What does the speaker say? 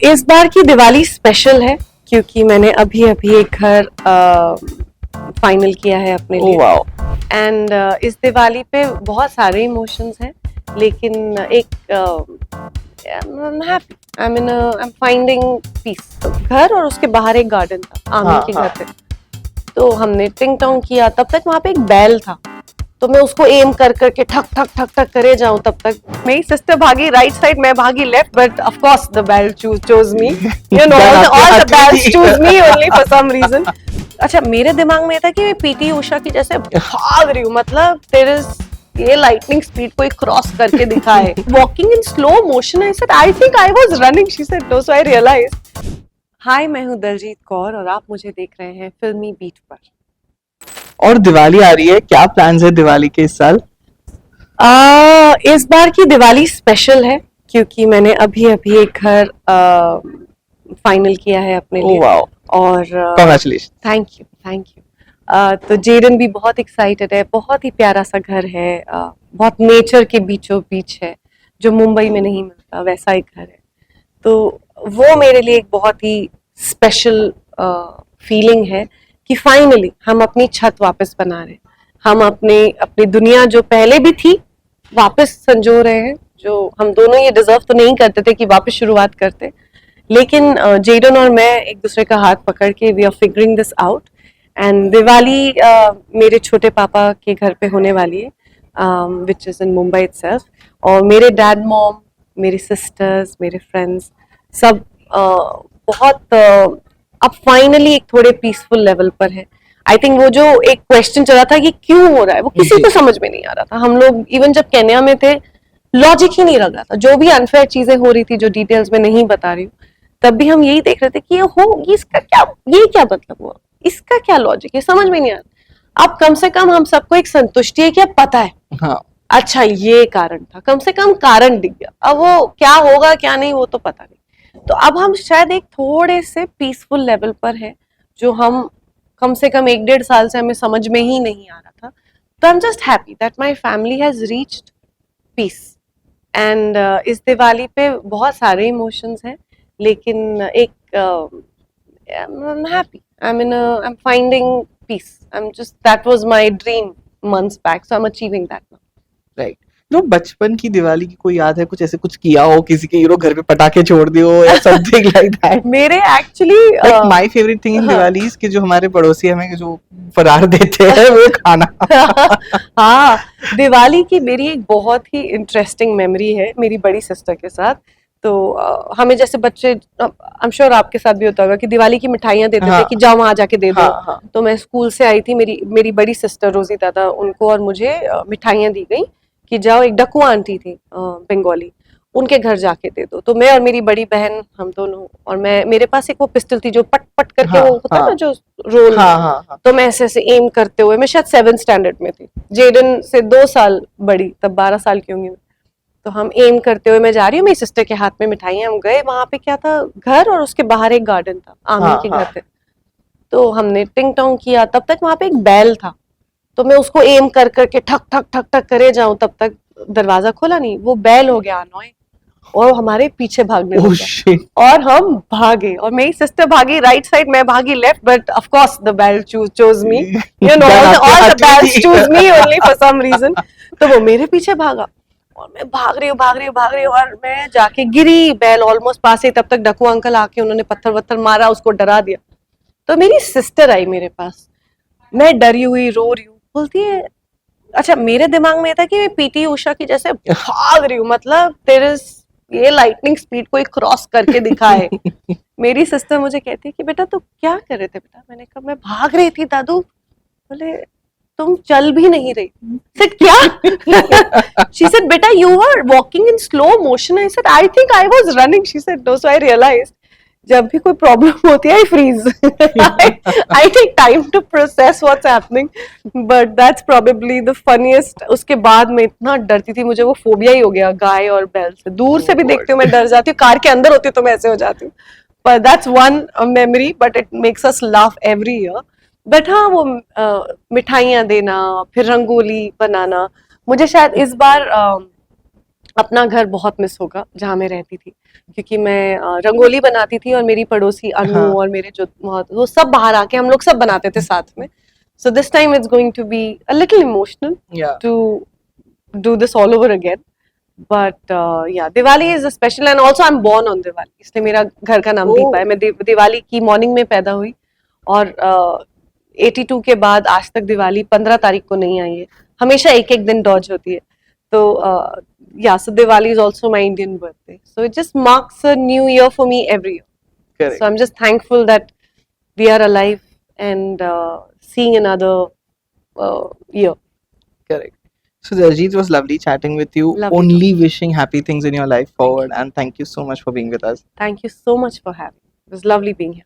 इस बार की दिवाली स्पेशल है क्योंकि मैंने अभी अभी एक घर फाइनल किया है अपने लिए। वाओ। एंड इस दिवाली पे बहुत सारे इमोशंस हैं, लेकिन एक happy I am finding peace. घर और उसके बाहर एक गार्डन था आमी के घर पे, तो हमने टिंग टोंग किया। तब तक वहां पे एक बैल था, तो मैं उसको एम कर करके ठक ठक ठक ठक करे जाऊं। तब तक मेरी सिस्टर भागी राइट साइड, मैं भागी left, but of course the bail chose me, you know, all the बैल्स choose me only for some reason. अच्छा, मेरे दिमाग में था कि मैं पीटी उषा की जैसे भाग रही हूँ, मतलब तेरे ये लाइटनिंग स्पीड को क्रॉस करके दिखाए, walking in slow motion. I said I think I was running, she said no, so I realized. Hi, मैं हूँ दलजीत कौर और आप मुझे देख रहे हैं फिल्मी बीट पर। और दिवाली आ रही है, क्या प्लान्स है दिवाली के इस साल? इस बार की दिवाली स्पेशल है क्योंकि मैंने अभी अभी एक घर फाइनल किया है अपने लिए। वाओ। और congratulation. Thank you thank you. तो जेडन भी बहुत एक्साइटेड है। बहुत ही प्यारा सा घर है, बहुत नेचर के बीचों बीच है, जो मुंबई में नहीं मिलता वैसा एक घर है। तो वो मेरे लिए एक बहुत ही स्पेशल फीलिंग है कि फाइनली हम अपनी छत वापस बना रहे हैं। हम अपनी दुनिया जो पहले भी थी वापस संजो रहे हैं, जो हम दोनों ये डिजर्व तो नहीं करते थे कि वापस शुरुआत करते, लेकिन जेडन और मैं एक दूसरे का हाथ पकड़ के we are figuring this out. And Diwali मेरे छोटे पापा के घर पे होने वाली है, which is in Mumbai itself. और मेरे डैड मॉम, मेरी सिस्टर्स, मेरे फ्रेंड्स सब बहुत अब फाइनली एक थोड़े पीसफुल लेवल पर है। आई थिंक वो जो एक क्वेश्चन चला था कि क्यों हो रहा है, वो किसी को समझ में नहीं आ रहा था। हम लोग इवन जब केन्या में थे, लॉजिक ही नहीं लग रहा था। जो भी अनफेयर चीजें हो रही थी, जो डिटेल्स में नहीं बता रही हूँ, तब भी हम यही देख रहे थे कि इसका क्या, ये क्या मतलब हुआ, इसका क्या लॉजिक है, समझ में नहीं आ रहा। अब कम से कम हम सबको एक संतुष्टि है कि पता है, हाँ। अच्छा ये कारण था, कम से कम कारण दिख गया। अब वो क्या होगा क्या नहीं वो तो पता नहीं। तो अब हम शायद एक थोड़े से पीसफुल लेवल पर है, जो हम कम से कम 1-1.5 साल से हमें समझ में ही नहीं आ रहा था। तो I am just happy that my family has reached peace. And इस दिवाली पे बहुत सारे इमोशंस हैं, लेकिन एक happy I am finding peace. I am just, that was my dream months back, so I'm achieving that now. Right. जो बचपन की दिवाली की कोई याद है, कुछ ऐसे कुछ किया हो, किसी के घर पे पटाखे छोड़ दिए हो या समथिंग लाइक दैट? मेरे actually like my favourite thing in Diwali is कि जो हमारे पड़ोसी हमें जो फरार देते हैं वो खाना। हाँ, दिवाली की मेरी एक बहुत ही इंटरेस्टिंग मेमोरी है मेरी बड़ी सिस्टर के साथ। तो हमें जैसे बच्चे, आई एम श्योर आपके साथ भी होता होगा कि दिवाली की मिठाइयाँ देते थे कि जाओ वहां जाके दे दो। हाँ। तो मैं स्कूल से आई थी, मेरी बड़ी सिस्टर रोजी दादा, उनको और मुझे मिठाइयाँ दी गई कि जाओ, एक डकुआ आंटी थी बंगाली, उनके घर जाके दे दो। तो मैं और मेरी बड़ी बहन, हम दोनों, और मेरे पास एक वो पिस्टल थी जो पट पट करके वो होता है ना, जो रोल। तो मैं ऐसे ऐसे एम करते हुए, मैं शायद 7th स्टैंडर्ड में थी, जेडन से 2 साल बड़ी, तब 12 साल की होंगी। तो हम एम करते हुए मैं जा रही हूँ, मेरी सिस्टर के हाथ में मिठाइयाँ। हम गए वहां पे, क्या था, घर और उसके बाहर एक गार्डन था आमी के घर पे। तो हमने टिंग टोंग किया। तब तक वहां पे एक बैल था, तो मैं उसको एम कर करके ठक ठक ठक ठक करे जाऊं। तब तक दरवाजा खोला नहीं, वो बैल हो गया अनोय और हमारे पीछे भागने लगा। और हम भागे, और मेरी सिस्टर भागी राइट साइड, मैं भागी left, but of course the bail chose me, you know, all the बैल्स choose me only for some reason. तो वो मेरे पीछे भागा और मैं भाग रही हूँ और मैं जाके गिरी, बैल ऑलमोस्ट पास ही। तब तक डकू अंकल आके उन्होंने पत्थर वत्थर मारा, उसको डरा दिया। तो मेरी सिस्टर आई मेरे पास, मैं डरी हुई रो रही हूँ, बोलती है, अच्छा, मेरे दिमाग में था कि मैं पीटी उषा की जैसे भाग रही हूँ, मतलब तेरे ये लाइटनिंग स्पीड को क्रॉस करके दिखाए। मेरी सिस्टर मुझे कहती है कि बेटा तू क्या कर रहे थे बेटा? मैंने कहा मैं भाग रही थी दादू। बोले तुम चल भी नहीं रही। सेड क्या? शी सेड बेटा you were walking in slow motion. I said I think I was running. She said no, so I realized जब भी कोई प्रॉब्लम होती है I freeze, I take time to process what's happening, but that's probably the funniest. उसके बाद मैं इतना डरती थी, मुझे वो फोबिया ही हो गया गाय और बैल से। दूर से भी देखती हूँ मैं डर जाती हूँ, कार के अंदर होती हूँ तो मैं ऐसे हो जाती हूँ। but that's one memory, but it makes us laugh every year. But हाँ, वो मिठाइयाँ देना, फिर रंगोली बनाना। मुझे शायद इस बार अपना घर बहुत मिस होगा जहाँ मैं रहती थी, क्योंकि मैं रंगोली बनाती थी और मेरी पड़ोसी अनु हाँ। और मेरे जो वो सब बाहर आके हम लोग सब बनाते थे साथ में. So this time it's going to be a little emotional Yeah. to do this all over again. But yeah, Diwali is a special, and also I'm born on Diwali, इसलिए मेरा घर का नाम दीपा है. मैं दिवाली की मॉर्निंग में पैदा हुई और 82 के बाद आज तक दिवाली 15 तारीख को नहीं आई है, हमेशा एक एक दिन डॉज होती है. तो yeah, so Diwali is also my Indian birthday, so it just marks a new year for me every year. Correct. So I'm just thankful that we are alive and seeing another year. Correct. So Diljit, it was lovely chatting with you. Lovely Only wishing happy things in your life forward, and thank you so much for being with us. Thank you so much for having me. It was lovely being here.